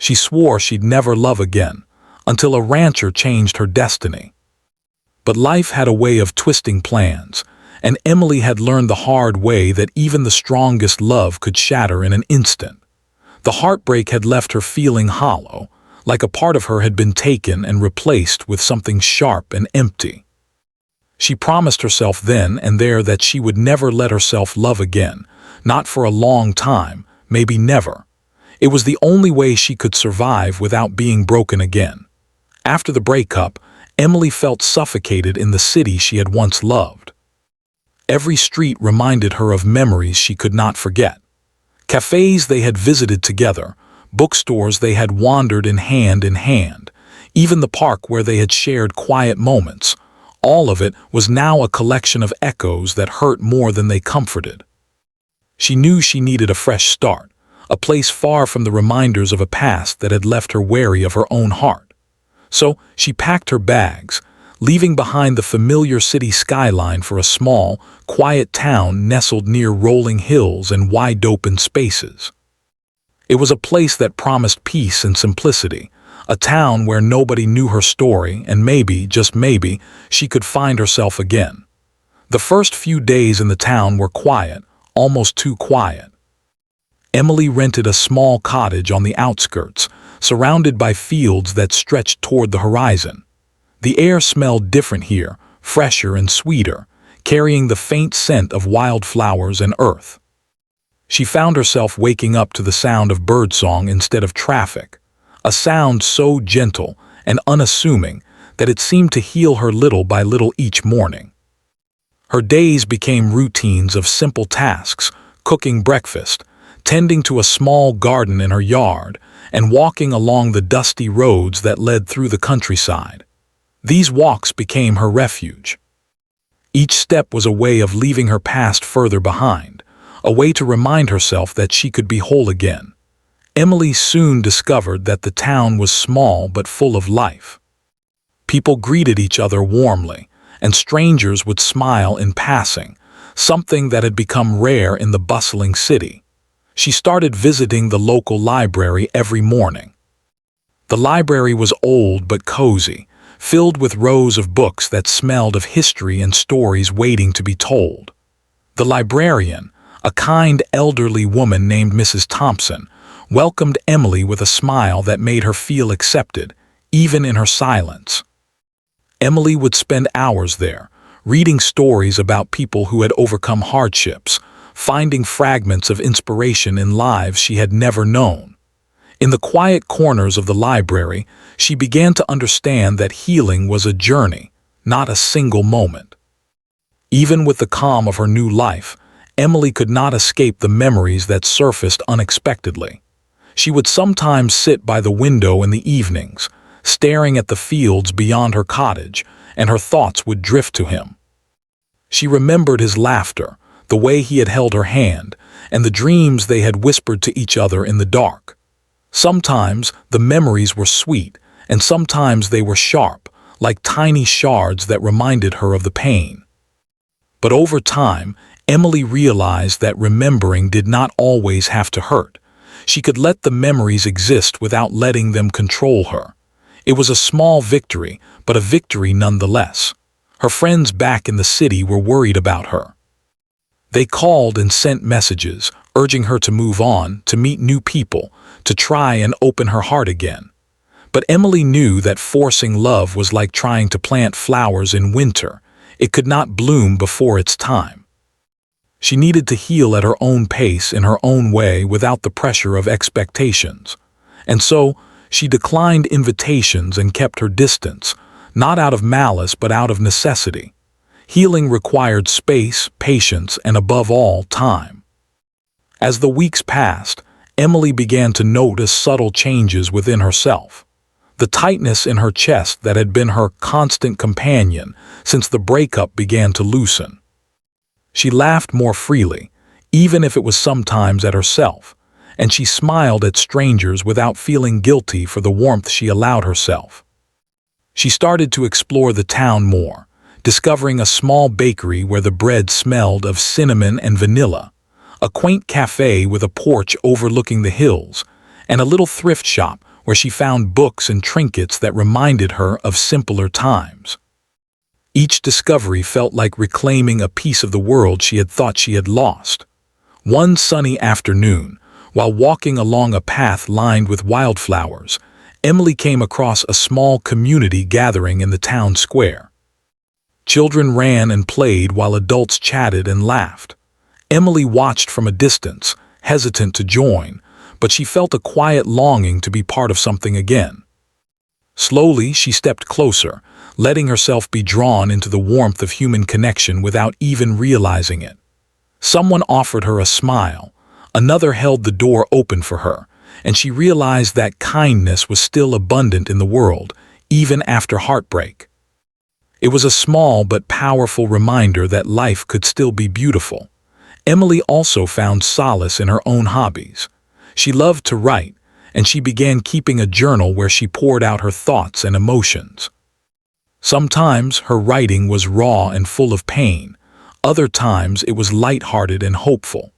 She swore she'd never love again, until a rancher changed her destiny. But life had a way of twisting plans, and Emily had learned the hard way that even the strongest love could shatter in an instant. The heartbreak had left her feeling hollow, like a part of her had been taken and replaced with something sharp and empty. She promised herself then and there that she would never let herself love again, not for a long time, maybe never. It was the only way she could survive without being broken again. After the breakup, Emily felt suffocated in the city she had once loved. Every street reminded her of memories she could not forget. Cafes they had visited together, bookstores they had wandered in hand, even the park where they had shared quiet moments. All of it was now a collection of echoes that hurt more than they comforted. She knew she needed a fresh start, a place far from the reminders of a past that had left her wary of her own heart. So she packed her bags, leaving behind the familiar city skyline for a small, quiet town nestled near rolling hills and wide-open spaces. It was a place that promised peace and simplicity, a town where nobody knew her story, and maybe, just maybe, she could find herself again. The first few days in the town were quiet, almost too quiet. Emily rented a small cottage on the outskirts, surrounded by fields that stretched toward the horizon. The air smelled different here, fresher and sweeter, carrying the faint scent of wildflowers and earth. She found herself waking up to the sound of birdsong instead of traffic, a sound so gentle and unassuming that it seemed to heal her little by little each morning. Her days became routines of simple tasks, cooking breakfast, tending to a small garden in her yard, and walking along the dusty roads that led through the countryside. These walks became her refuge. Each step was a way of leaving her past further behind, a way to remind herself that she could be whole again. Emily soon discovered that the town was small but full of life. People greeted each other warmly, and strangers would smile in passing, something that had become rare in the bustling city. She started visiting the local library every morning. The library was old but cozy, filled with rows of books that smelled of history and stories waiting to be told. The librarian, a kind elderly woman named Mrs. Thompson, welcomed Emily with a smile that made her feel accepted, even in her silence. Emily would spend hours there, reading stories about people who had overcome hardships, finding fragments of inspiration in lives she had never known. In the quiet corners of the library, she began to understand that healing was a journey, not a single moment. Even with the calm of her new life, Emily could not escape the memories that surfaced unexpectedly. She would sometimes sit by the window in the evenings, staring at the fields beyond her cottage, and her thoughts would drift to him. She remembered his laughter, the way he had held her hand, and the dreams they had whispered to each other in the dark. Sometimes the memories were sweet, and sometimes they were sharp, like tiny shards that reminded her of the pain. But over time, Emily realized that remembering did not always have to hurt. She could let the memories exist without letting them control her. It was a small victory, but a victory nonetheless. Her friends back in the city were worried about her. They called and sent messages, urging her to move on, to meet new people, to try and open her heart again. But Emily knew that forcing love was like trying to plant flowers in winter. It could not bloom before its time. She needed to heal at her own pace in her own way without the pressure of expectations. And so, she declined invitations and kept her distance, not out of malice but out of necessity. Healing required space, patience, and above all, time. As the weeks passed, Emily began to notice subtle changes within herself. The tightness in her chest that had been her constant companion since the breakup began to loosen. She laughed more freely, even if it was sometimes at herself, and she smiled at strangers without feeling guilty for the warmth she allowed herself. She started to explore the town more, discovering a small bakery where the bread smelled of cinnamon and vanilla, a quaint cafe with a porch overlooking the hills, and a little thrift shop where she found books and trinkets that reminded her of simpler times. Each discovery felt like reclaiming a piece of the world she had thought she had lost. One sunny afternoon, while walking along a path lined with wildflowers, Emily came across a small community gathering in the town square. Children ran and played while adults chatted and laughed. Emily watched from a distance, hesitant to join, but she felt a quiet longing to be part of something again. Slowly, she stepped closer, letting herself be drawn into the warmth of human connection without even realizing it. Someone offered her a smile, another held the door open for her, and she realized that kindness was still abundant in the world, even after heartbreak. It was a small but powerful reminder that life could still be beautiful. Emily also found solace in her own hobbies. She loved to write, and she began keeping a journal where she poured out her thoughts and emotions. Sometimes her writing was raw and full of pain. Other times it was light-hearted and hopeful.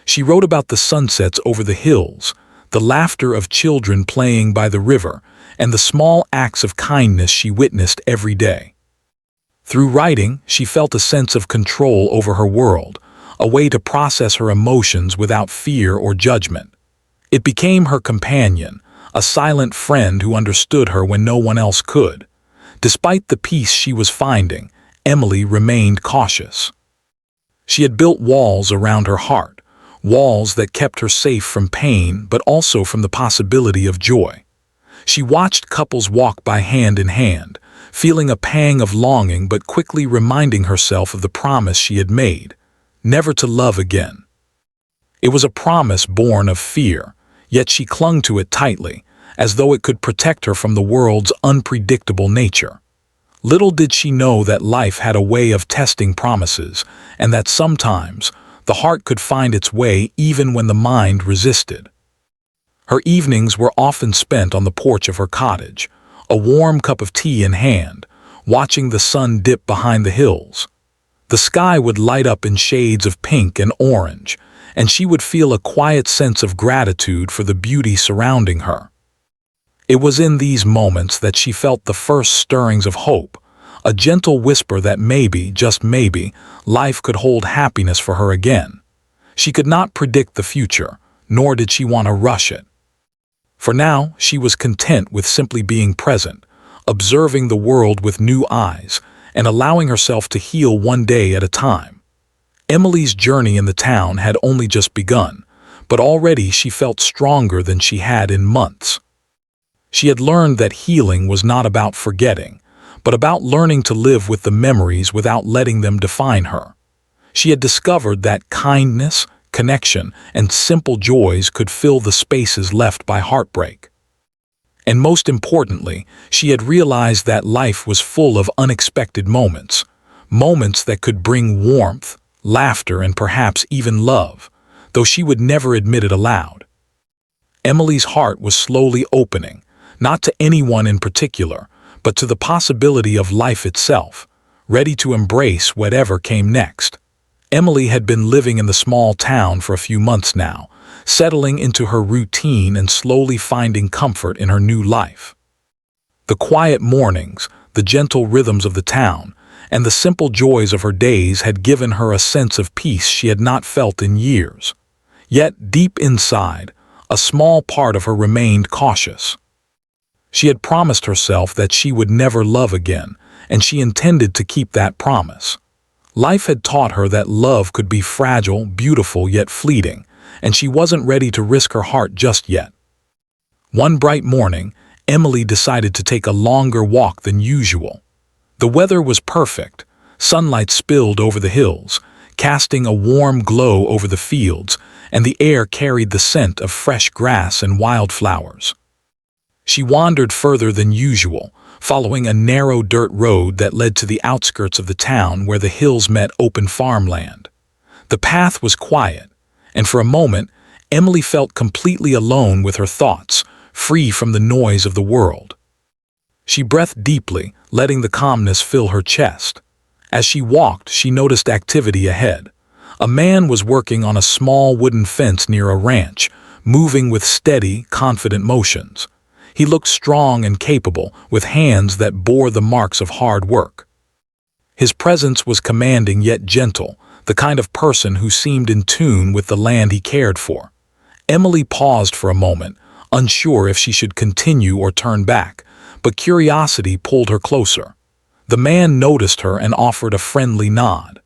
She wrote about the sunsets over the hills, the laughter of children playing by the river, and the small acts of kindness she witnessed every day. Through writing, she felt a sense of control over her world, a way to process her emotions without fear or judgment. It became her companion, a silent friend who understood her when no one else could. Despite the peace she was finding, Emily remained cautious. She had built walls around her heart, walls that kept her safe from pain but also from the possibility of joy. She watched couples walk by hand in hand, feeling a pang of longing but quickly reminding herself of the promise she had made, never to love again. It was a promise born of fear, yet she clung to it tightly, as though it could protect her from the world's unpredictable nature. Little did she know that life had a way of testing promises, and that sometimes the heart could find its way even when the mind resisted. Her evenings were often spent on the porch of her cottage, a warm cup of tea in hand, watching the sun dip behind the hills. The sky would light up in shades of pink and orange, and she would feel a quiet sense of gratitude for the beauty surrounding her. It was in these moments that she felt the first stirrings of hope, a gentle whisper that maybe, just maybe, life could hold happiness for her again. She could not predict the future, nor did she want to rush it. For now, she was content with simply being present, observing the world with new eyes, and allowing herself to heal one day at a time. Emily's journey in the town had only just begun, but already she felt stronger than she had in months. She had learned that healing was not about forgetting, but about learning to live with the memories without letting them define her. She had discovered that kindness, connection, and simple joys could fill the spaces left by heartbreak. And most importantly, she had realized that life was full of unexpected moments, moments that could bring warmth, laughter, and perhaps even love, though she would never admit it aloud. Emily's heart was slowly opening, not to anyone in particular, but to the possibility of life itself, ready to embrace whatever came next. Emily had been living in the small town for a few months now, settling into her routine and slowly finding comfort in her new life. The quiet mornings, the gentle rhythms of the town, and the simple joys of her days had given her a sense of peace she had not felt in years. Yet, deep inside, a small part of her remained cautious. She had promised herself that she would never love again, and she intended to keep that promise. Life had taught her that love could be fragile, beautiful, yet fleeting, and she wasn't ready to risk her heart just yet. One bright morning, Emily decided to take a longer walk than usual. The weather was perfect. Sunlight spilled over the hills, casting a warm glow over the fields, and the air carried the scent of fresh grass and wildflowers. She wandered further than usual, following a narrow dirt road that led to the outskirts of the town where the hills met open farmland. The path was quiet, and for a moment, Emily felt completely alone with her thoughts, free from the noise of the world. She breathed deeply, letting the calmness fill her chest. As she walked, she noticed activity ahead. A man was working on a small wooden fence near a ranch, moving with steady, confident motions. He looked strong and capable, with hands that bore the marks of hard work. His presence was commanding yet gentle, the kind of person who seemed in tune with the land he cared for. Emily paused for a moment, unsure if she should continue or turn back, but curiosity pulled her closer. The man noticed her and offered a friendly nod.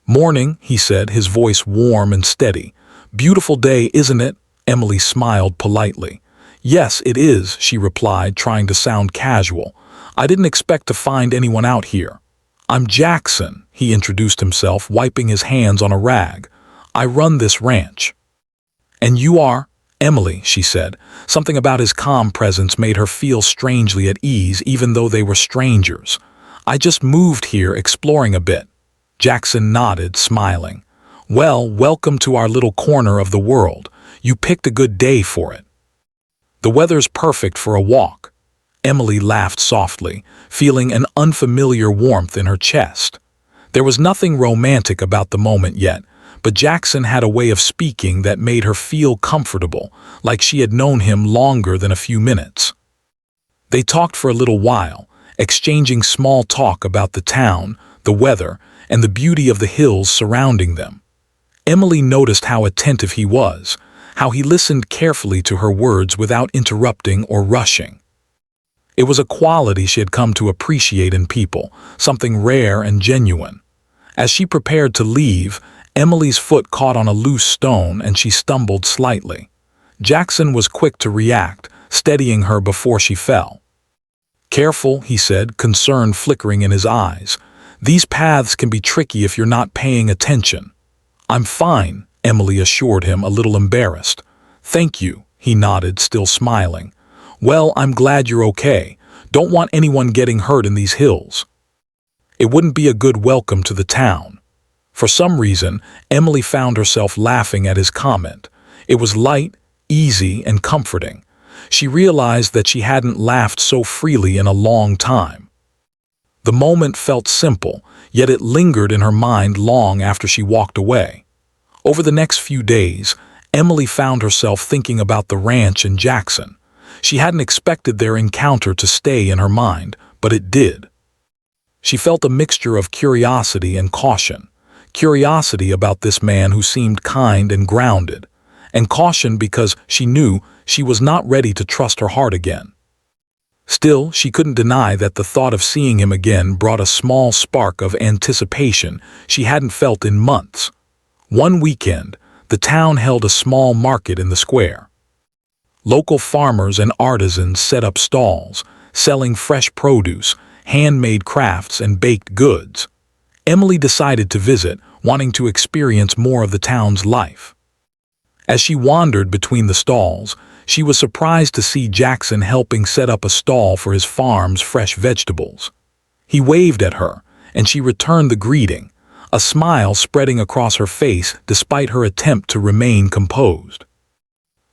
"Morning," he said, his voice warm and steady. "Beautiful day, isn't it?" Emily smiled politely. "Yes, it is," she replied, trying to sound casual. "I didn't expect to find anyone out here." "I'm Jackson," he introduced himself, wiping his hands on a rag. "I run this ranch." "And you are?" "Emily," she said. Something about his calm presence made her feel strangely at ease, even though they were strangers. "I just moved here exploring a bit." Jackson nodded, smiling. "Well, welcome to our little corner of the world. You picked a good day for it." "The weather's perfect for a walk." Emily laughed softly, feeling an unfamiliar warmth in her chest. There was nothing romantic about the moment yet, but Jackson had a way of speaking that made her feel comfortable, like she had known him longer than a few minutes. They talked for a little while, exchanging small talk about the town, the weather, and the beauty of the hills surrounding them. Emily noticed how attentive he was, how he listened carefully to her words without interrupting or rushing. It was a quality she had come to appreciate in people, something rare and genuine. As she prepared to leave, Emily's foot caught on a loose stone and she stumbled slightly. Jackson was quick to react, steadying her before she fell. "Careful," he said, concern flickering in his eyes. "These paths can be tricky if you're not paying attention." "I'm fine," Emily assured him, a little embarrassed. "Thank you," he nodded, still smiling. "Well, I'm glad you're okay. Don't want anyone getting hurt in these hills." It wouldn't be a good welcome to the town. For some reason, Emily found herself laughing at his comment. It was light, easy, and comforting. She realized that she hadn't laughed so freely in a long time. The moment felt simple, yet it lingered in her mind long after she walked away. Over the next few days, Emily found herself thinking about the ranch and Jackson. She hadn't expected their encounter to stay in her mind, but it did. She felt a mixture of curiosity and caution. Curiosity about this man who seemed kind and grounded, and caution because she knew she was not ready to trust her heart again. Still, she couldn't deny that the thought of seeing him again brought a small spark of anticipation she hadn't felt in months. One weekend, the town held a small market in the square. Local farmers and artisans set up stalls, selling fresh produce, handmade crafts, and baked goods. Emily decided to visit, wanting to experience more of the town's life. As she wandered between the stalls, she was surprised to see Jackson helping set up a stall for his farm's fresh vegetables. He waved at her, and she returned the greeting, a smile spreading across her face despite her attempt to remain composed.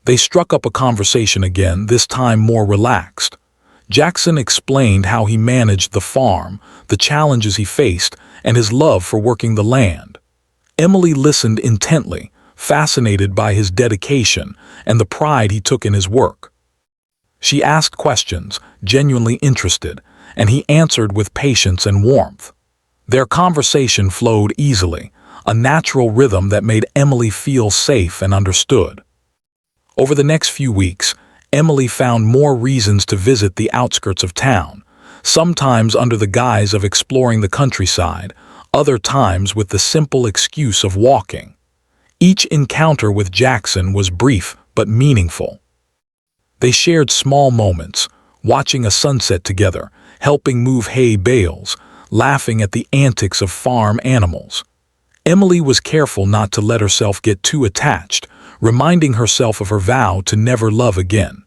They struck up a conversation again, this time more relaxed. Jackson explained how he managed the farm, the challenges he faced, and his love for working the land. Emily listened intently, fascinated by his dedication and the pride he took in his work. She asked questions, genuinely interested, and he answered with patience and warmth. Their conversation flowed easily, a natural rhythm that made Emily feel safe and understood. Over the next few weeks, Emily found more reasons to visit the outskirts of town, sometimes under the guise of exploring the countryside, other times with the simple excuse of walking. Each encounter with Jackson was brief but meaningful. They shared small moments, watching a sunset together, helping move hay bales, laughing at the antics of farm animals. Emily was careful not to let herself get too attached, reminding herself of her vow to never love again.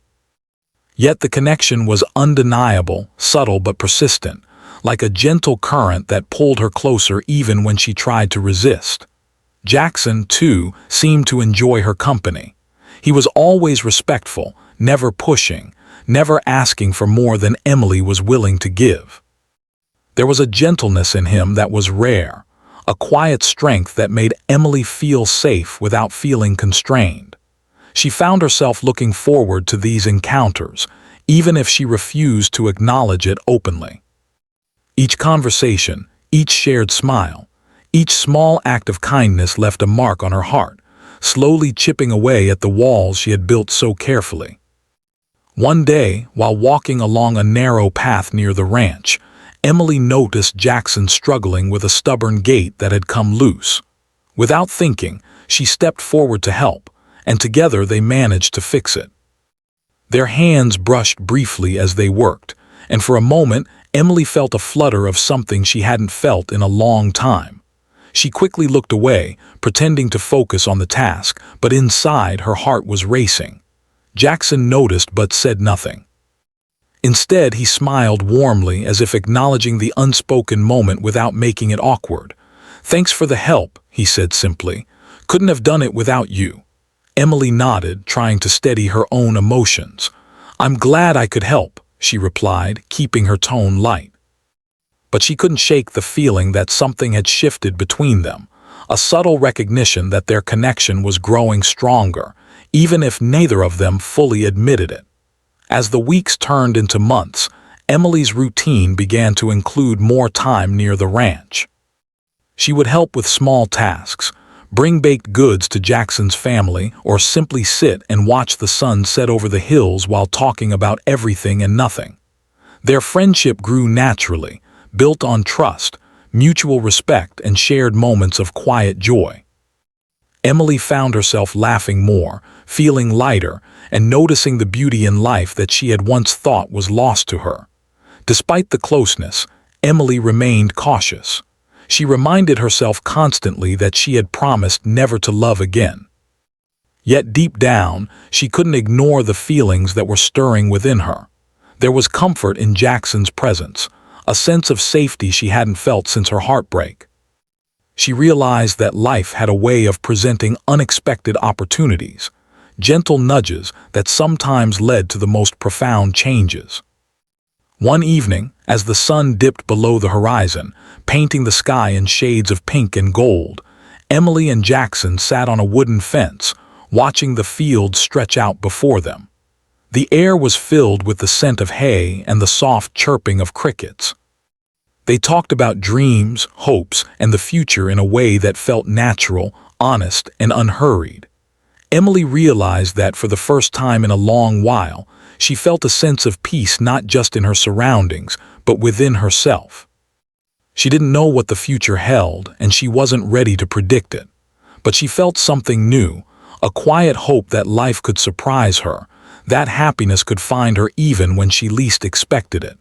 Yet the connection was undeniable, subtle but persistent, like a gentle current that pulled her closer even when she tried to resist. Jackson, too, seemed to enjoy her company. He was always respectful, never pushing, never asking for more than Emily was willing to give. There was a gentleness in him that was rare, a quiet strength that made Emily feel safe without feeling constrained. She found herself looking forward to these encounters, even if she refused to acknowledge it openly. Each conversation, each shared smile, each small act of kindness left a mark on her heart, slowly chipping away at the walls she had built so carefully. One day, while walking along a narrow path near the ranch, Emily noticed Jackson struggling with a stubborn gate that had come loose. Without thinking, she stepped forward to help, and together they managed to fix it. Their hands brushed briefly as they worked, and for a moment Emily felt a flutter of something she hadn't felt in a long time. She quickly looked away, pretending to focus on the task, but inside her heart was racing. Jackson noticed but said nothing. Instead, he smiled warmly as if acknowledging the unspoken moment without making it awkward. "Thanks for the help," he said simply. "Couldn't have done it without you." Emily nodded, trying to steady her own emotions. "I'm glad I could help," she replied, keeping her tone light. But she couldn't shake the feeling that something had shifted between them, a subtle recognition that their connection was growing stronger, even if neither of them fully admitted it. As the weeks turned into months, Emily's routine began to include more time near the ranch. She would help with small tasks, bring baked goods to Jackson's family, or simply sit and watch the sun set over the hills while talking about everything and nothing. Their friendship grew naturally, built on trust, mutual respect, and shared moments of quiet joy. Emily found herself laughing more, feeling lighter, and noticing the beauty in life that she had once thought was lost to her. Despite the closeness, Emily remained cautious. She reminded herself constantly that she had promised never to love again. Yet deep down, she couldn't ignore the feelings that were stirring within her. There was comfort in Jackson's presence, a sense of safety she hadn't felt since her heartbreak. She realized that life had a way of presenting unexpected opportunities, gentle nudges that sometimes led to the most profound changes. One evening, as the sun dipped below the horizon, painting the sky in shades of pink and gold, Emily and Jackson sat on a wooden fence, watching the fields stretch out before them. The air was filled with the scent of hay and the soft chirping of crickets. They talked about dreams, hopes, and the future in a way that felt natural, honest, and unhurried. Emily realized that for the first time in a long while, she felt a sense of peace not just in her surroundings, but within herself. She didn't know what the future held, and she wasn't ready to predict it. But she felt something new, a quiet hope that life could surprise her, that happiness could find her even when she least expected it.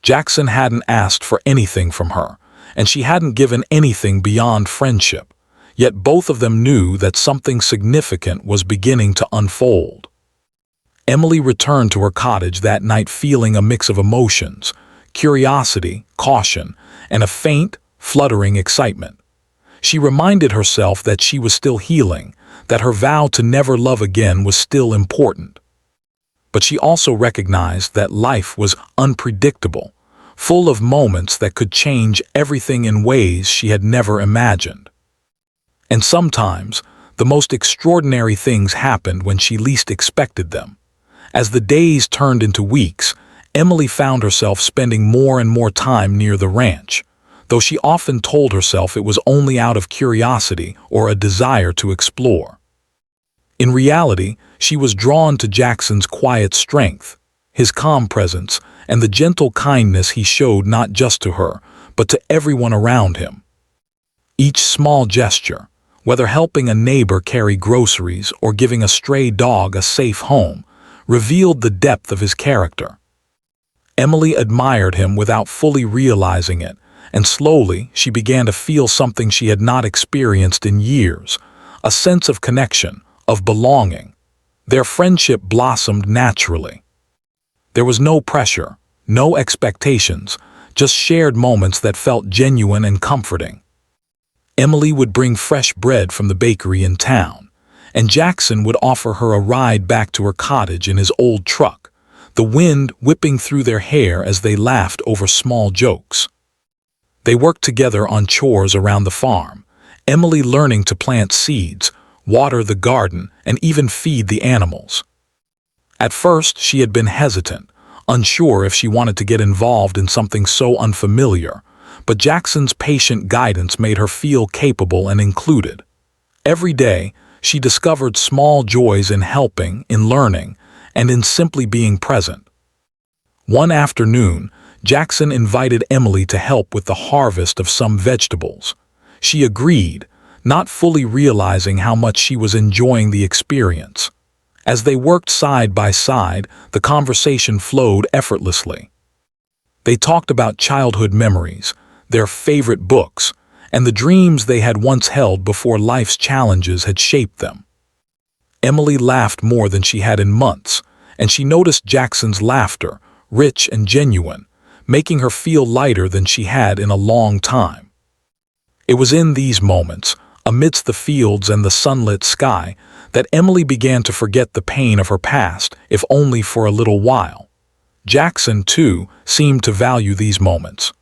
Jackson hadn't asked for anything from her, and she hadn't given anything beyond friendship. Yet both of them knew that something significant was beginning to unfold. Emily returned to her cottage that night feeling a mix of emotions, curiosity, caution, and a faint, fluttering excitement. She reminded herself that she was still healing, that her vow to never love again was still important. But she also recognized that life was unpredictable, full of moments that could change everything in ways she had never imagined. And sometimes, the most extraordinary things happened when she least expected them. As the days turned into weeks, Emily found herself spending more and more time near the ranch, though she often told herself it was only out of curiosity or a desire to explore. In reality, she was drawn to Jackson's quiet strength, his calm presence, and the gentle kindness he showed not just to her, but to everyone around him. Each small gesture, whether helping a neighbor carry groceries or giving a stray dog a safe home, revealed the depth of his character. Emily admired him without fully realizing it, and slowly she began to feel something she had not experienced in years, a sense of connection, of belonging. Their friendship blossomed naturally. There was no pressure, no expectations, just shared moments that felt genuine and comforting. Emily would bring fresh bread from the bakery in town, and Jackson would offer her a ride back to her cottage in his old truck, the wind whipping through their hair as they laughed over small jokes. They worked together on chores around the farm, Emily learning to plant seeds, water the garden, and even feed the animals. At first, she had been hesitant, unsure if she wanted to get involved in something so unfamiliar, but Jackson's patient guidance made her feel capable and included. Every day, she discovered small joys in helping, in learning, and in simply being present. One afternoon, Jackson invited Emily to help with the harvest of some vegetables. She agreed, not fully realizing how much she was enjoying the experience. As they worked side by side, the conversation flowed effortlessly. They talked about childhood memories, their favorite books, and the dreams they had once held before life's challenges had shaped them. Emily laughed more than she had in months, and she noticed Jackson's laughter, rich and genuine, making her feel lighter than she had in a long time. It was in these moments, amidst the fields and the sunlit sky, that Emily began to forget the pain of her past, if only for a little while. Jackson, too, seemed to value these moments.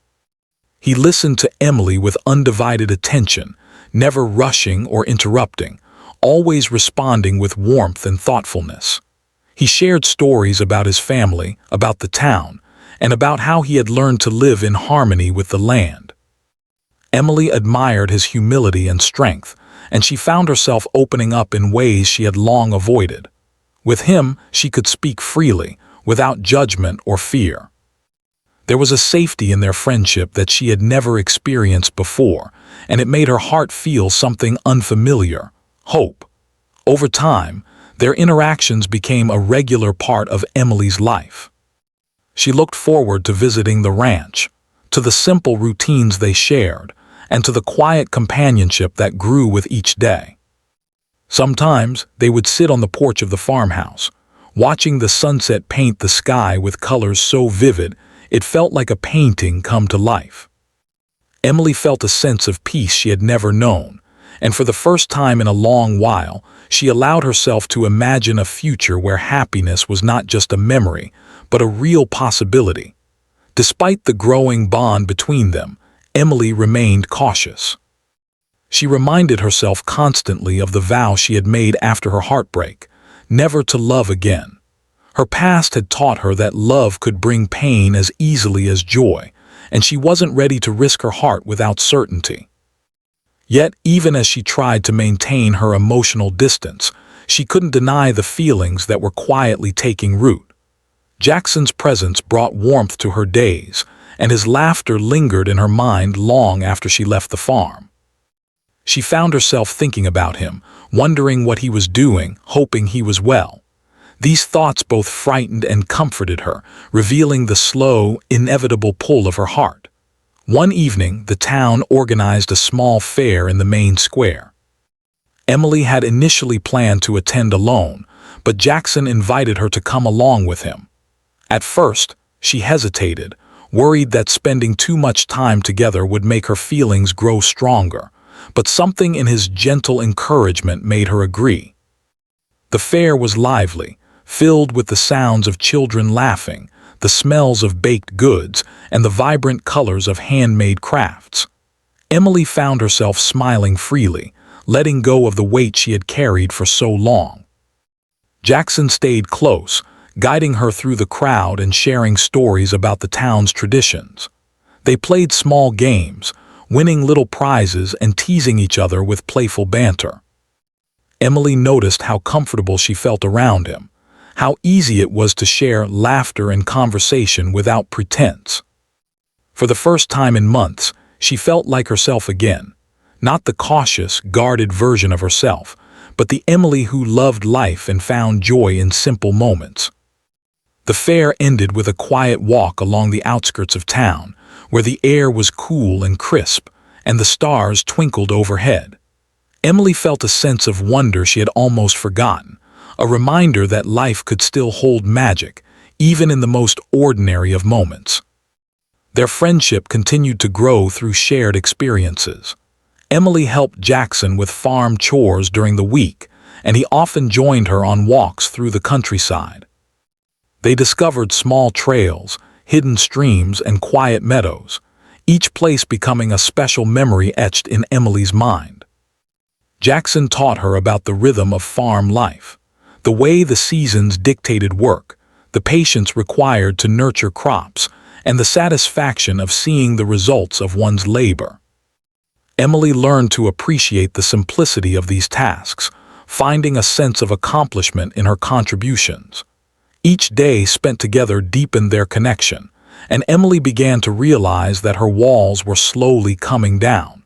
He listened to Emily with undivided attention, never rushing or interrupting, always responding with warmth and thoughtfulness. He shared stories about his family, about the town, and about how he had learned to live in harmony with the land. Emily admired his humility and strength, and she found herself opening up in ways she had long avoided. With him, she could speak freely, without judgment or fear. There was a safety in their friendship that she had never experienced before, and it made her heart feel something unfamiliar: hope. Over time, their interactions became a regular part of Emily's life. She looked forward to visiting the ranch, to the simple routines they shared, and to the quiet companionship that grew with each day. Sometimes they would sit on the porch of the farmhouse, watching the sunset paint the sky with colors so vivid it felt like a painting come to life. Emily felt a sense of peace she had never known, and for the first time in a long while, she allowed herself to imagine a future where happiness was not just a memory, but a real possibility. Despite the growing bond between them, Emily remained cautious. She reminded herself constantly of the vow she had made after her heartbreak, never to love again. Her past had taught her that love could bring pain as easily as joy, and she wasn't ready to risk her heart without certainty. Yet, even as she tried to maintain her emotional distance, she couldn't deny the feelings that were quietly taking root. Jackson's presence brought warmth to her days, and his laughter lingered in her mind long after she left the farm. She found herself thinking about him, wondering what he was doing, hoping he was well. These thoughts both frightened and comforted her, revealing the slow, inevitable pull of her heart. One evening, the town organized a small fair in the main square. Emily had initially planned to attend alone, but Jackson invited her to come along with him. At first, she hesitated, worried that spending too much time together would make her feelings grow stronger, but something in his gentle encouragement made her agree. The fair was lively, filled with the sounds of children laughing, the smells of baked goods, and the vibrant colors of handmade crafts. Emily found herself smiling freely, letting go of the weight she had carried for so long. Jackson stayed close, guiding her through the crowd and sharing stories about the town's traditions. They played small games, winning little prizes and teasing each other with playful banter. Emily noticed how comfortable she felt around him, how easy it was to share laughter and conversation without pretense. For the first time in months, she felt like herself again, not the cautious, guarded version of herself, but the Emily who loved life and found joy in simple moments. The fair ended with a quiet walk along the outskirts of town, where the air was cool and crisp, and the stars twinkled overhead. Emily felt a sense of wonder she had almost forgotten, a reminder that life could still hold magic, even in the most ordinary of moments. Their friendship continued to grow through shared experiences. Emily helped Jackson with farm chores during the week, and he often joined her on walks through the countryside. They discovered small trails, hidden streams, and quiet meadows, each place becoming a special memory etched in Emily's mind. Jackson taught her about the rhythm of farm life, the way the seasons dictated work, the patience required to nurture crops, and the satisfaction of seeing the results of one's labor. Emily learned to appreciate the simplicity of these tasks, finding a sense of accomplishment in her contributions. Each day spent together deepened their connection, and Emily began to realize that her walls were slowly coming down.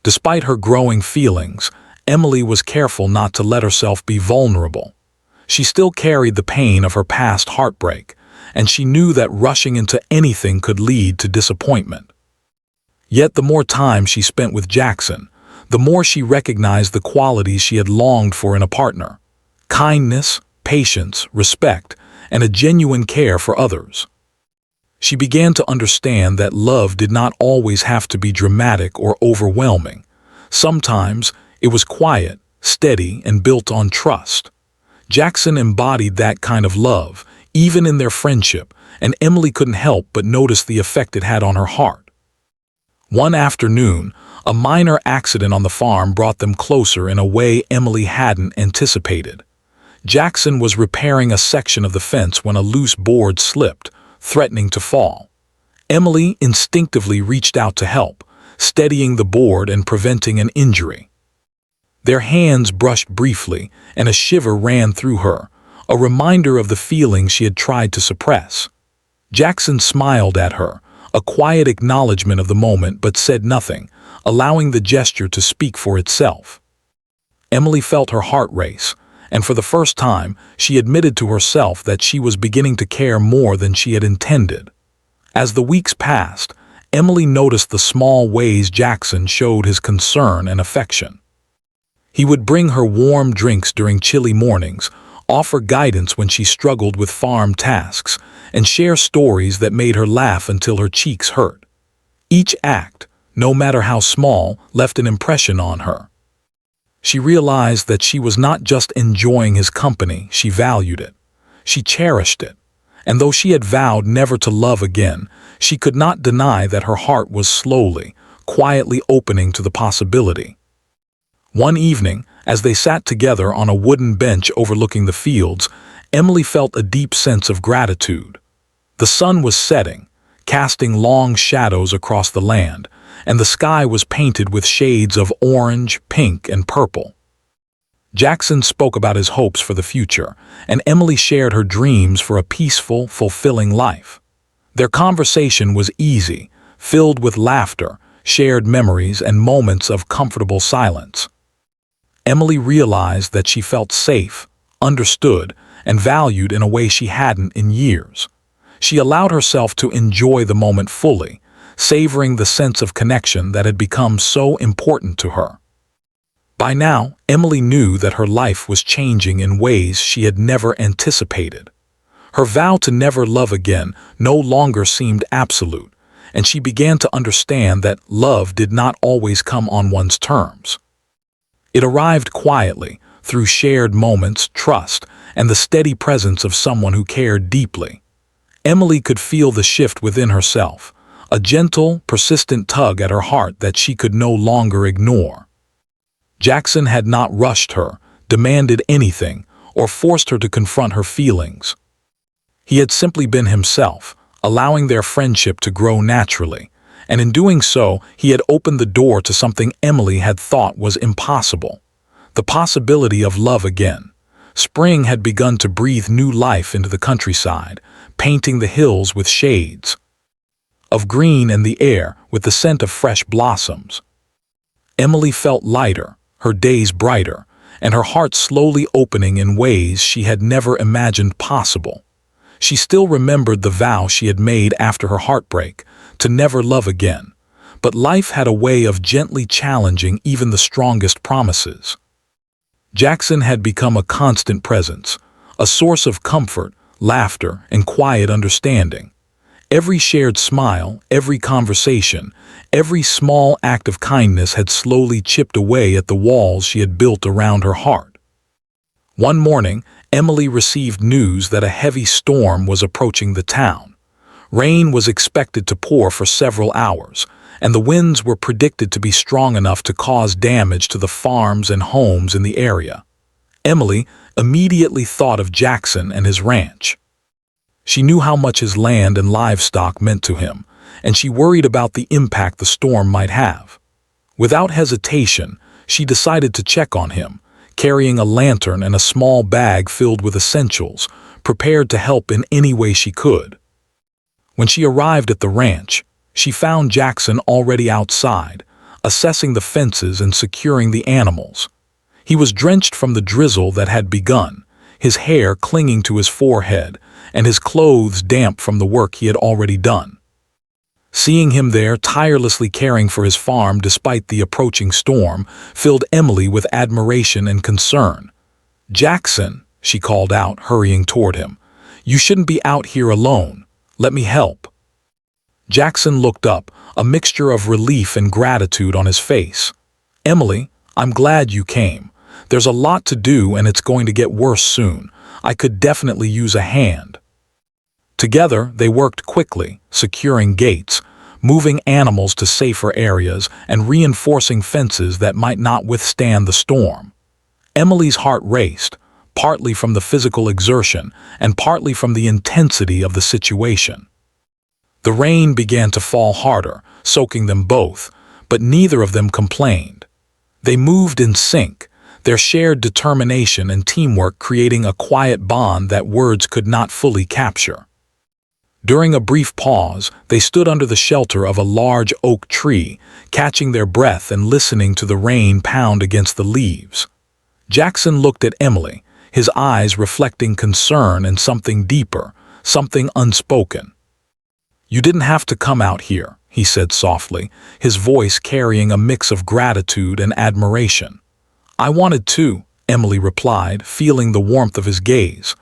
Despite her growing feelings, Emily was careful not to let herself be vulnerable. She still carried the pain of her past heartbreak, and she knew that rushing into anything could lead to disappointment. Yet the more time she spent with Jackson, the more she recognized the qualities she had longed for in a partner: kindness, patience, respect, and a genuine care for others. She began to understand that love did not always have to be dramatic or overwhelming. Sometimes it was quiet, steady, and built on trust. Jackson embodied that kind of love, even in their friendship, and Emily couldn't help but notice the effect it had on her heart. One afternoon, a minor accident on the farm brought them closer in a way Emily hadn't anticipated. Jackson was repairing a section of the fence when a loose board slipped, threatening to fall. Emily instinctively reached out to help, steadying the board and preventing an injury. Their hands brushed briefly, and a shiver ran through her, a reminder of the feelings she had tried to suppress. Jackson smiled at her, a quiet acknowledgement of the moment, but said nothing, allowing the gesture to speak for itself. Emily felt her heart race, and for the first time, she admitted to herself that she was beginning to care more than she had intended. As the weeks passed, Emily noticed the small ways Jackson showed his concern and affection. He would bring her warm drinks during chilly mornings, offer guidance when she struggled with farm tasks, and share stories that made her laugh until her cheeks hurt. Each act, no matter how small, left an impression on her. She realized that she was not just enjoying his company, she valued it. She cherished it. And though she had vowed never to love again, she could not deny that her heart was slowly, quietly opening to the possibility. One evening, as they sat together on a wooden bench overlooking the fields, Emily felt a deep sense of gratitude. The sun was setting, casting long shadows across the land, and the sky was painted with shades of orange, pink, and purple. Jackson spoke about his hopes for the future, and Emily shared her dreams for a peaceful, fulfilling life. Their conversation was easy, filled with laughter, shared memories, and moments of comfortable silence. Emily realized that she felt safe, understood, and valued in a way she hadn't in years. She allowed herself to enjoy the moment fully, savoring the sense of connection that had become so important to her. By now, Emily knew that her life was changing in ways she had never anticipated. Her vow to never love again no longer seemed absolute, and she began to understand that love did not always come on one's terms. It arrived quietly, through shared moments, trust, and the steady presence of someone who cared deeply. Emily could feel the shift within herself, a gentle, persistent tug at her heart that she could no longer ignore. Jackson had not rushed her, demanded anything, or forced her to confront her feelings. He had simply been himself, allowing their friendship to grow naturally, and in doing so, he had opened the door to something Emily had thought was impossible: the possibility of love again. Spring had begun to breathe new life into the countryside, painting the hills with shades of green and the air with the scent of fresh blossoms. Emily felt lighter, her days brighter, and her heart slowly opening in ways she had never imagined possible. She still remembered the vow she had made after her heartbreak, to never love again, but life had a way of gently challenging even the strongest promises. Jackson had become a constant presence, a source of comfort, laughter, and quiet understanding. Every shared smile, every conversation, every small act of kindness had slowly chipped away at the walls she had built around her heart. One morning, Emily received news that a heavy storm was approaching the town. Rain was expected to pour for several hours, and the winds were predicted to be strong enough to cause damage to the farms and homes in the area. Emily immediately thought of Jackson and his ranch. She knew how much his land and livestock meant to him, and she worried about the impact the storm might have. Without hesitation, she decided to check on him, carrying a lantern and a small bag filled with essentials, prepared to help in any way she could. When she arrived at the ranch, she found Jackson already outside, assessing the fences and securing the animals. He was drenched from the drizzle that had begun, his hair clinging to his forehead, and his clothes damp from the work he had already done. Seeing him there tirelessly caring for his farm despite the approaching storm filled Emily with admiration and concern. "Jackson," she called out, hurrying toward him, "you shouldn't be out here alone. Let me help." Jackson looked up, a mixture of relief and gratitude on his face. "Emily, I'm glad you came. There's a lot to do and it's going to get worse soon. I could definitely use a hand." Together, they worked quickly, securing gates, moving animals to safer areas, and reinforcing fences that might not withstand the storm. Emily's heart raced, partly from the physical exertion and partly from the intensity of the situation. The rain began to fall harder, soaking them both, but neither of them complained. They moved in sync, their shared determination and teamwork creating a quiet bond that words could not fully capture. During a brief pause, they stood under the shelter of a large oak tree, catching their breath and listening to the rain pound against the leaves. Jackson looked at Emily, his eyes reflecting concern and something deeper, something unspoken. "You didn't have to come out here," he said softly, his voice carrying a mix of gratitude and admiration. "I wanted to," Emily replied, feeling the warmth of his gaze.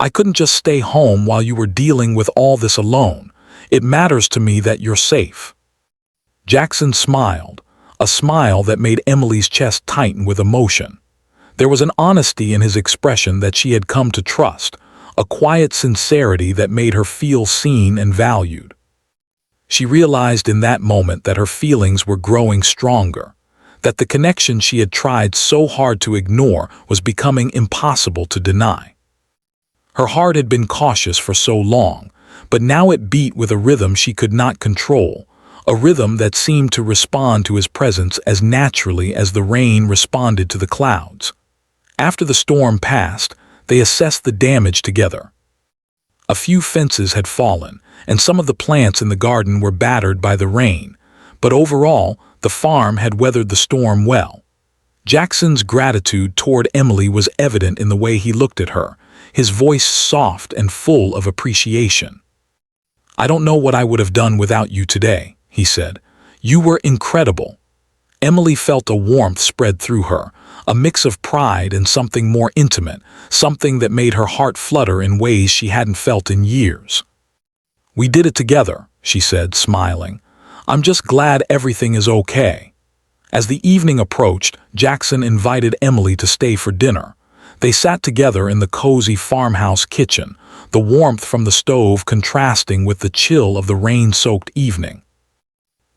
"I couldn't just stay home while you were dealing with all this alone. It matters to me that you're safe." Jackson smiled, a smile that made Emily's chest tighten with emotion. There was an honesty in his expression that she had come to trust, a quiet sincerity that made her feel seen and valued. She realized in that moment that her feelings were growing stronger, that the connection she had tried so hard to ignore was becoming impossible to deny. Her heart had been cautious for so long, but now it beat with a rhythm she could not control, a rhythm that seemed to respond to his presence as naturally as the rain responded to the clouds. After the storm passed, they assessed the damage together. A few fences had fallen, and some of the plants in the garden were battered by the rain, but overall, the farm had weathered the storm well. Jackson's gratitude toward Emily was evident in the way he looked at her, his voice soft and full of appreciation. "I don't know what I would have done without you today," he said. "You were incredible." Emily felt a warmth spread through her, a mix of pride and something more intimate, something that made her heart flutter in ways she hadn't felt in years. "We did it together," she said, smiling. "I'm just glad everything is okay." As the evening approached, Jackson invited Emily to stay for dinner. They sat together in the cozy farmhouse kitchen, the warmth from the stove contrasting with the chill of the rain-soaked evening.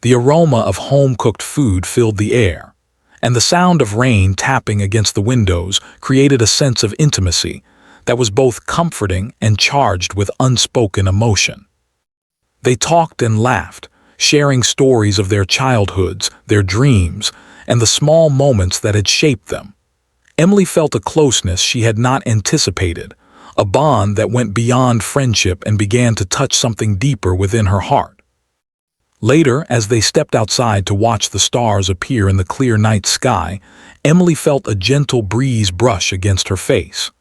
The aroma of home-cooked food filled the air, and the sound of rain tapping against the windows created a sense of intimacy that was both comforting and charged with unspoken emotion. They talked and laughed, sharing stories of their childhoods, their dreams, and the small moments that had shaped them. Emily felt a closeness she had not anticipated, a bond that went beyond friendship and began to touch something deeper within her heart. Later, as they stepped outside to watch the stars appear in the clear night sky, Emily felt a gentle breeze brush against her face.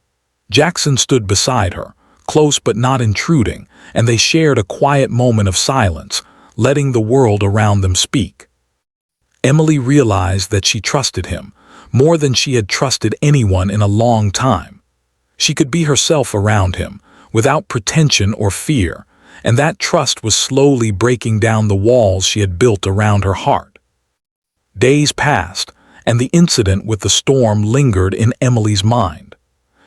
Jackson stood beside her, close but not intruding, and they shared a quiet moment of silence, letting the world around them speak. Emily realized that she trusted him, more than she had trusted anyone in a long time. She could be herself around him, without pretension or fear, and that trust was slowly breaking down the walls she had built around her heart. Days passed, and the incident with the storm lingered in Emily's mind.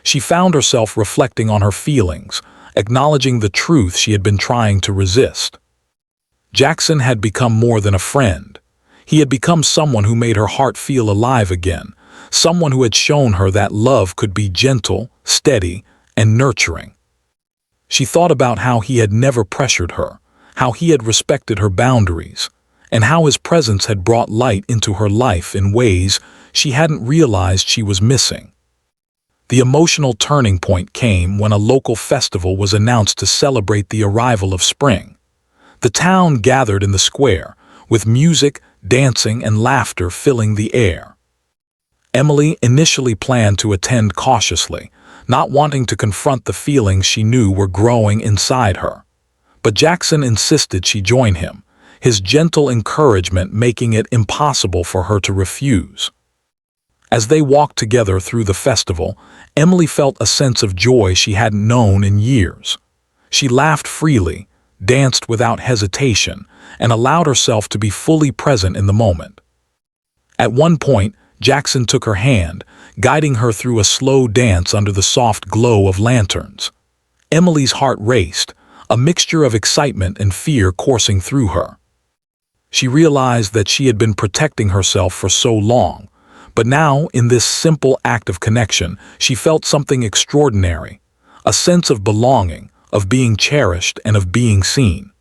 She found herself reflecting on her feelings, acknowledging the truth she had been trying to resist. Jackson had become more than a friend. He had become someone who made her heart feel alive again, someone who had shown her that love could be gentle, steady, and nurturing. She thought about how he had never pressured her, how he had respected her boundaries, and how his presence had brought light into her life in ways she hadn't realized she was missing. The emotional turning point came when a local festival was announced to celebrate the arrival of spring. The town gathered in the square, with music, dancing, and laughter filling the air. Emily initially planned to attend cautiously, not wanting to confront the feelings she knew were growing inside her. But Jackson insisted she join him, his gentle encouragement making it impossible for her to refuse. As they walked together through the festival, Emily felt a sense of joy she hadn't known in years. She laughed freely, danced without hesitation, and allowed herself to be fully present in the moment. At one point, Jackson took her hand, guiding her through a slow dance under the soft glow of lanterns. Emily's heart raced, a mixture of excitement and fear coursing through her. She realized that she had been protecting herself for so long, but now, in this simple act of connection, she felt something extraordinary, a sense of belonging, of being cherished, and of being seen.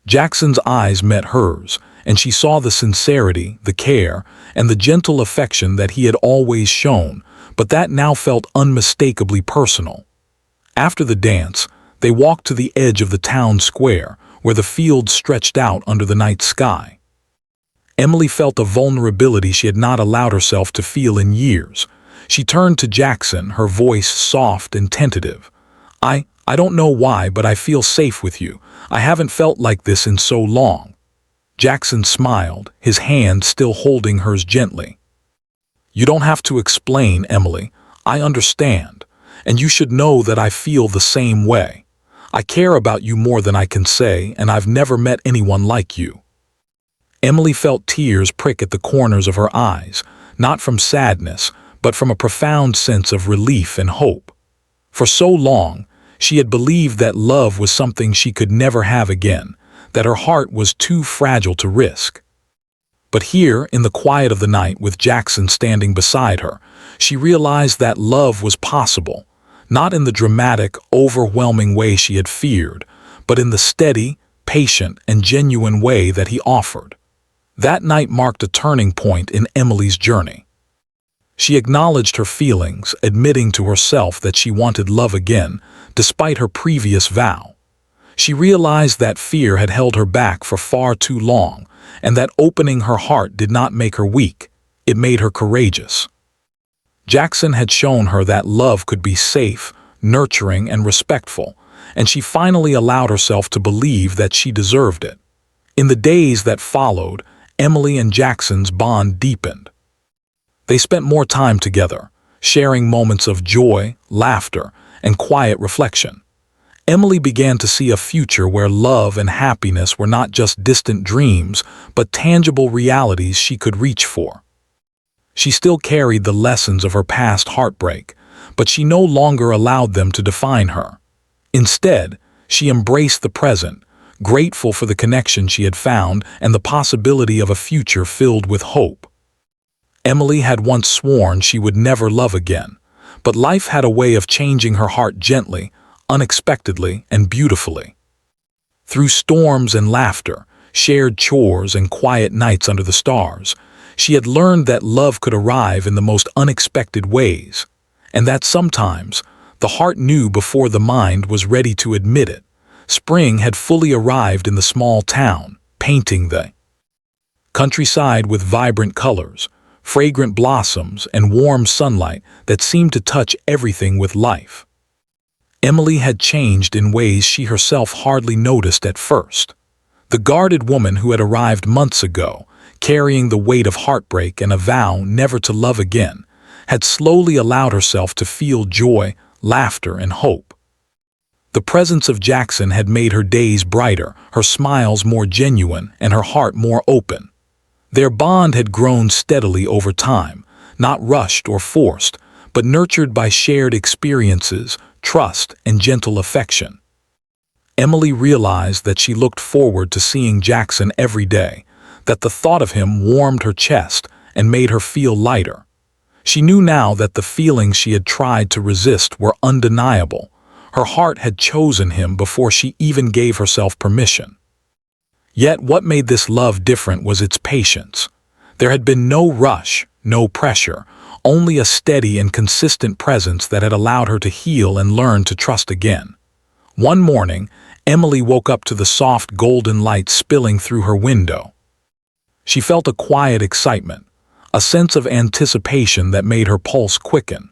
Jackson's eyes met hers, and she saw the sincerity, the care, and the gentle affection that he had always shown, but that now felt unmistakably personal. After the dance, they walked to the edge of the town square, where the fields stretched out under the night sky. Emily felt a vulnerability she had not allowed herself to feel in years. She turned to Jackson, her voice soft and tentative. I don't know why, but I feel safe with you. I haven't felt like this in so long." Jackson smiled, his hand still holding hers gently. "You don't have to explain, Emily. I understand. And you should know that I feel the same way. I care about you more than I can say, and I've never met anyone like you." Emily felt tears prick at the corners of her eyes, not from sadness, but from a profound sense of relief and hope. For so long, she had believed that love was something she could never have again, that her heart was too fragile to risk. But here, in the quiet of the night with Jackson standing beside her, she realized that love was possible, not in the dramatic, overwhelming way she had feared, but in the steady, patient, and genuine way that he offered. That night marked a turning point in Emily's journey. She acknowledged her feelings, admitting to herself that she wanted love again, despite her previous vow. She realized that fear had held her back for far too long, and that opening her heart did not make her weak, it made her courageous. Jackson had shown her that love could be safe, nurturing, and respectful, and she finally allowed herself to believe that she deserved it. In the days that followed, Emily and Jackson's bond deepened. They spent more time together, sharing moments of joy, laughter, and quiet reflection. Emily began to see a future where love and happiness were not just distant dreams, but tangible realities she could reach for. She still carried the lessons of her past heartbreak, but she no longer allowed them to define her. Instead, she embraced the present, grateful for the connection she had found and the possibility of a future filled with hope. Emily had once sworn she would never love again, but life had a way of changing her heart gently, unexpectedly, and beautifully. Through storms and laughter, shared chores and quiet nights under the stars, she had learned that love could arrive in the most unexpected ways, and that sometimes the heart knew before the mind was ready to admit it. Spring had fully arrived in the small town, painting the countryside with vibrant colors, fragrant blossoms, and warm sunlight that seemed to touch everything with life. Emily had changed in ways she herself hardly noticed at first. The guarded woman who had arrived months ago, carrying the weight of heartbreak and a vow never to love again, had slowly allowed herself to feel joy, laughter, and hope. The presence of Jackson had made her days brighter, her smiles more genuine, and her heart more open. Their bond had grown steadily over time, not rushed or forced, but nurtured by shared experiences, trust, and gentle affection. Emily realized that she looked forward to seeing Jackson every day, that the thought of him warmed her chest and made her feel lighter. She knew now that the feelings she had tried to resist were undeniable. Her heart had chosen him before she even gave herself permission. Yet what made this love different was its patience. There had been no rush, no pressure, only a steady and consistent presence that had allowed her to heal and learn to trust again. One morning, Emily woke up to the soft golden light spilling through her window. She felt a quiet excitement, a sense of anticipation that made her pulse quicken.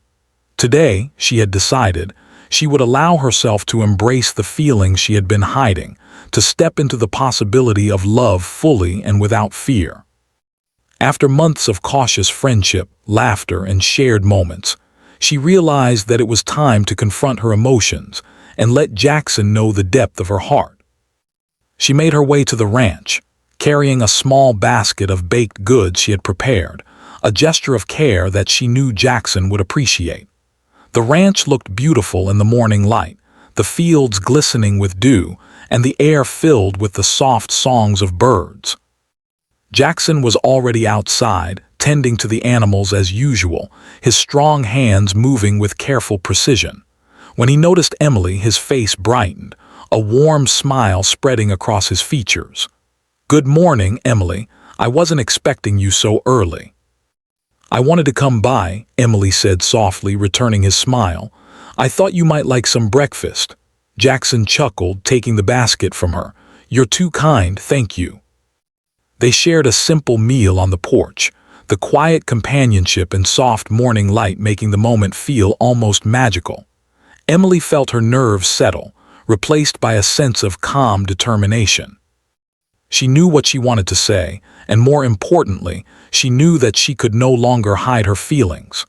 Today, she had decided, she would allow herself to embrace the feelings she had been hiding, to step into the possibility of love fully and without fear. After months of cautious friendship, laughter, and shared moments, she realized that it was time to confront her emotions and let Jackson know the depth of her heart. She made her way to the ranch, carrying a small basket of baked goods she had prepared, a gesture of care that she knew Jackson would appreciate. The ranch looked beautiful in the morning light, the fields glistening with dew, and the air filled with the soft songs of birds. Jackson was already outside, tending to the animals as usual, his strong hands moving with careful precision. When he noticed Emily, his face brightened, a warm smile spreading across his features. "Good morning, Emily. I wasn't expecting you so early." "I wanted to come by," Emily said softly, returning his smile. "I thought you might like some breakfast." Jackson chuckled, taking the basket from her. "You're too kind, thank you." They shared a simple meal on the porch, the quiet companionship and soft morning light making the moment feel almost magical. Emily felt her nerves settle, replaced by a sense of calm determination. She knew what she wanted to say, and more importantly, she knew that she could no longer hide her feelings.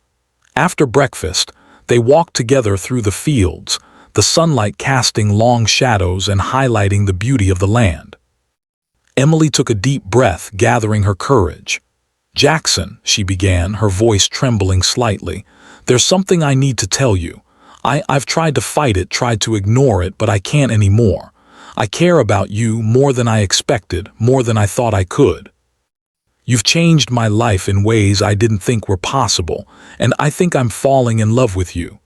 After breakfast, they walked together through the fields, the sunlight casting long shadows and highlighting the beauty of the land. Emily took a deep breath, gathering her courage. "Jackson," she began, her voice trembling slightly, "there's something I need to tell you. I've tried to fight it, tried to ignore it, but I can't anymore. I care about you more than I expected, more than I thought I could. You've changed my life in ways I didn't think were possible, and I think I'm falling in love with you."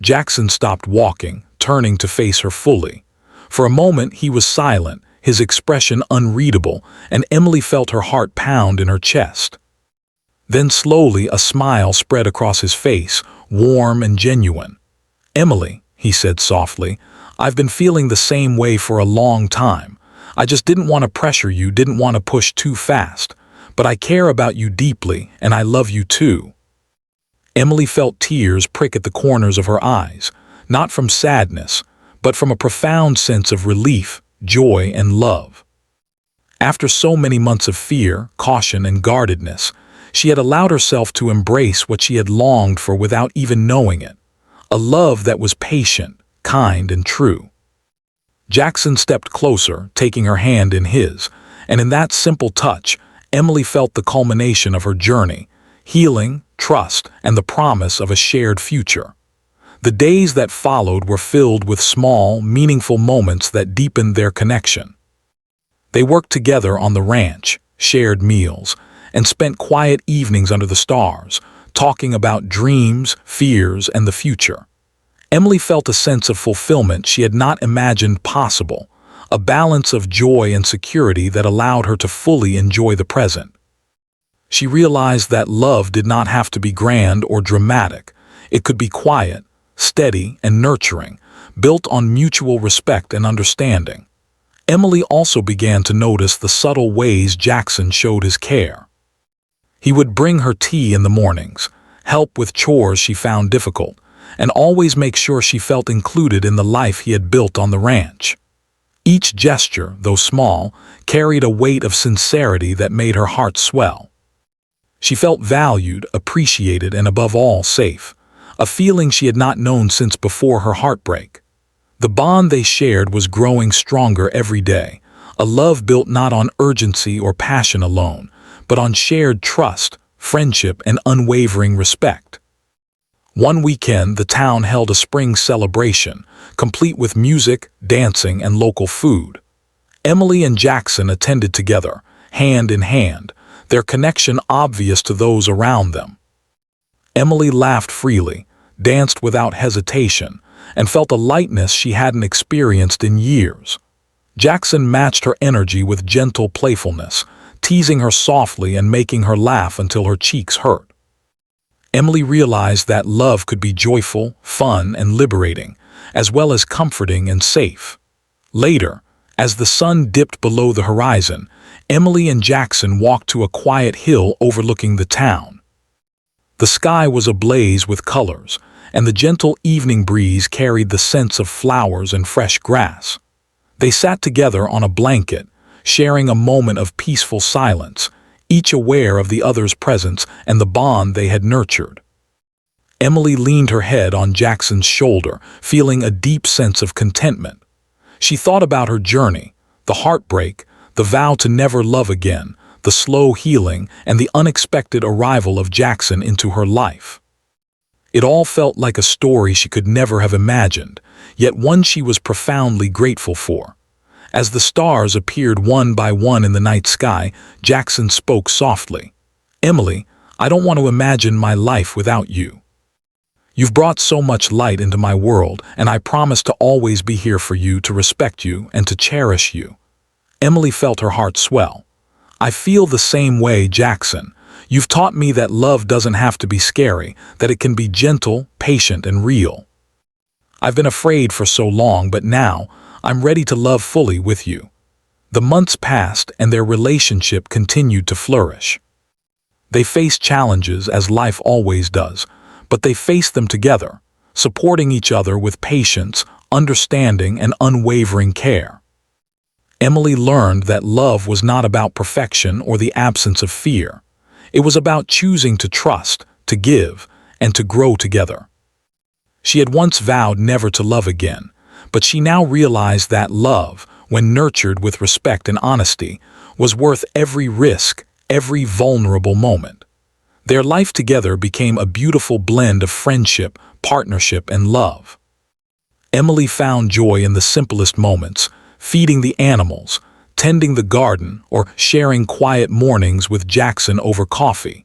Jackson stopped walking, turning to face her fully. For a moment he was silent, his expression unreadable, and Emily felt her heart pound in her chest. Then slowly a smile spread across his face, warm and genuine. "Emily," he said softly, "I've been feeling the same way for a long time. I just didn't want to pressure you, didn't want to push too fast. But I care about you deeply, and I love you too." Emily felt tears prick at the corners of her eyes, not from sadness, but from a profound sense of relief, joy, and love. After so many months of fear, caution, and guardedness, she had allowed herself to embrace what she had longed for without even knowing it, a love that was patient, kind, and true. Jackson stepped closer, taking her hand in his, and in that simple touch, Emily felt the culmination of her journey, healing, trust, and the promise of a shared future. The days that followed were filled with small, meaningful moments that deepened their connection. They worked together on the ranch, shared meals, and spent quiet evenings under the stars, talking about dreams, fears, and the future. Emily felt a sense of fulfillment she had not imagined possible, a balance of joy and security that allowed her to fully enjoy the present. She realized that love did not have to be grand or dramatic. It could be quiet, steady, and nurturing, built on mutual respect and understanding. Emily also began to notice the subtle ways Jackson showed his care. He would bring her tea in the mornings, help with chores she found difficult, and always make sure she felt included in the life he had built on the ranch. Each gesture, though small, carried a weight of sincerity that made her heart swell. She felt valued, appreciated, and above all safe, a feeling she had not known since before her heartbreak. The bond they shared was growing stronger every day, a love built not on urgency or passion alone, but on shared trust, friendship, and unwavering respect. One weekend, the town held a spring celebration, complete with music, dancing, and local food. Emily and Jackson attended together, hand in hand, their connection obvious to those around them. Emily laughed freely, danced without hesitation, and felt a lightness she hadn't experienced in years. Jackson matched her energy with gentle playfulness, teasing her softly and making her laugh until her cheeks hurt. Emily realized that love could be joyful, fun, and liberating, as well as comforting and safe. Later, as the sun dipped below the horizon, Emily and Jackson walked to a quiet hill overlooking the town. The sky was ablaze with colors, and the gentle evening breeze carried the scents of flowers and fresh grass. They sat together on a blanket, sharing a moment of peaceful silence, each aware of the other's presence and the bond they had nurtured. Emily leaned her head on Jackson's shoulder, feeling a deep sense of contentment. She thought about her journey, the heartbreak, the vow to never love again, the slow healing, and the unexpected arrival of Jackson into her life. It all felt like a story she could never have imagined, yet one she was profoundly grateful for. As the stars appeared one by one in the night sky, Jackson spoke softly. "Emily, I don't want to imagine my life without you. You've brought so much light into my world, and I promise to always be here for you, to respect you, and to cherish you." Emily felt her heart swell. "I feel the same way, Jackson. You've taught me that love doesn't have to be scary, that it can be gentle, patient, and real. I've been afraid for so long, but now I'm ready to love fully with you." The months passed, and their relationship continued to flourish. They faced challenges, as life always does, but they faced them together, supporting each other with patience, understanding, and unwavering care. Emily learned that love was not about perfection or the absence of fear. It was about choosing to trust, to give, and to grow together. She had once vowed never to love again, but she now realized that love, when nurtured with respect and honesty, was worth every risk, every vulnerable moment. Their life together became a beautiful blend of friendship, partnership, and love. Emily found joy in the simplest moments, feeding the animals, tending the garden, or sharing quiet mornings with Jackson over coffee.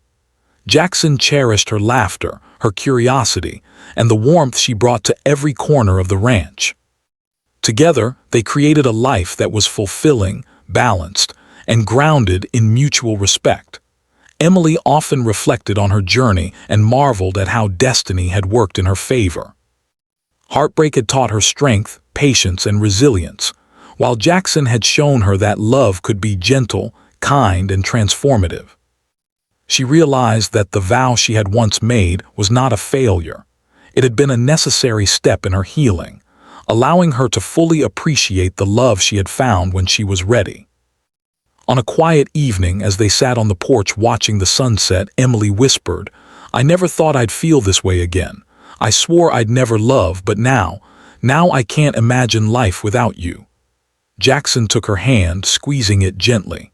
Jackson cherished her laughter, her curiosity, and the warmth she brought to every corner of the ranch. Together, they created a life that was fulfilling, balanced, and grounded in mutual respect. Emily often reflected on her journey and marveled at how destiny had worked in her favor. Heartbreak had taught her strength, patience, and resilience, while Jackson had shown her that love could be gentle, kind, and transformative. She realized that the vow she had once made was not a failure. It had been a necessary step in her healing, allowing her to fully appreciate the love she had found when she was ready. On a quiet evening, as they sat on the porch watching the sunset, Emily whispered, "I never thought I'd feel this way again. I swore I'd never love, but now I can't imagine life without you." Jackson took her hand, squeezing it gently.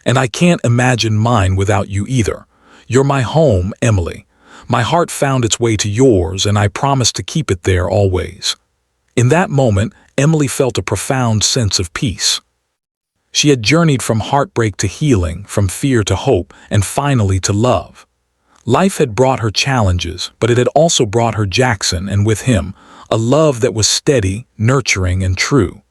"And I can't imagine mine without you either. You're my home, Emily. My heart found its way to yours, and I promise to keep it there always." In that moment, Emily felt a profound sense of peace. She had journeyed from heartbreak to healing, from fear to hope, and finally to love. Life had brought her challenges, but it had also brought her Jackson, and with him, a love that was steady, nurturing, and true.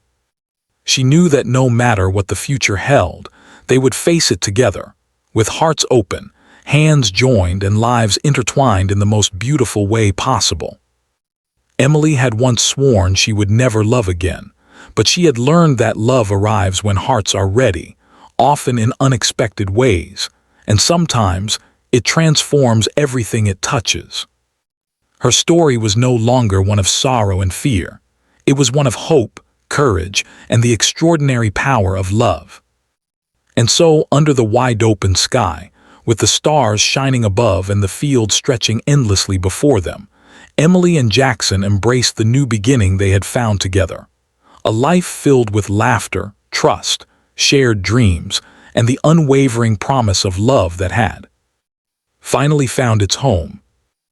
She knew that no matter what the future held, they would face it together, with hearts open, hands joined, and lives intertwined in the most beautiful way possible. Emily had once sworn she would never love again, but she had learned that love arrives when hearts are ready, often in unexpected ways, and sometimes it transforms everything it touches. Her story was no longer one of sorrow and fear. It was one of hope, courage, and the extraordinary power of love. And so, under the wide-open sky, with the stars shining above and the field stretching endlessly before them, Emily and Jackson embraced the new beginning they had found together. A life filled with laughter, trust, shared dreams, and the unwavering promise of love that had finally found its home.